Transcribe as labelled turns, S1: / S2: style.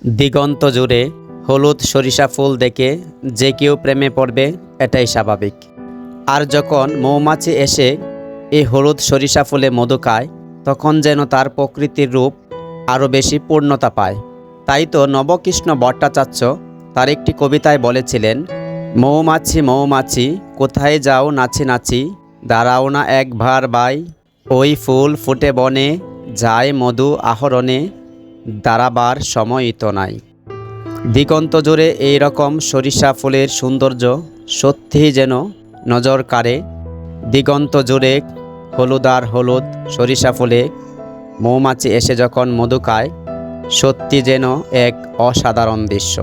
S1: দিগন্ত জুড়ে হলুদ সরিষা ফুল দেখে যে কেউ প্রেমে পড়বে, এটাই স্বাভাবিক। আর যখন মৌমাছি এসে এই হলুদ সরিষা ফুলে মধু খায়, তখন যেন তার প্রকৃতির রূপ আরও বেশি পূর্ণতা পায়। তাই তো নবকৃষ্ণ ভট্টাচার্য তার একটি কবিতায় বলেছিলেন, মৌমাছি মৌমাছি কোথায় যাও নাচি নাচি, দাঁড়াও না একবার বাই, ওই ফুল ফুটে বনে যায় মধু আহরণে, দাঁড়াবার সময় তো নাই। দিগন্ত জুড়ে এই রকম সরিষা ফুলের সৌন্দর্য সত্যিই যেন নজর কাড়ে। দিগন্ত জুড়ে হলুদ আর হলুদ সরিষা ফুলে মৌমাছি এসে যখন মধু খায়, সত্যি যেন এক অসাধারণ দৃশ্য।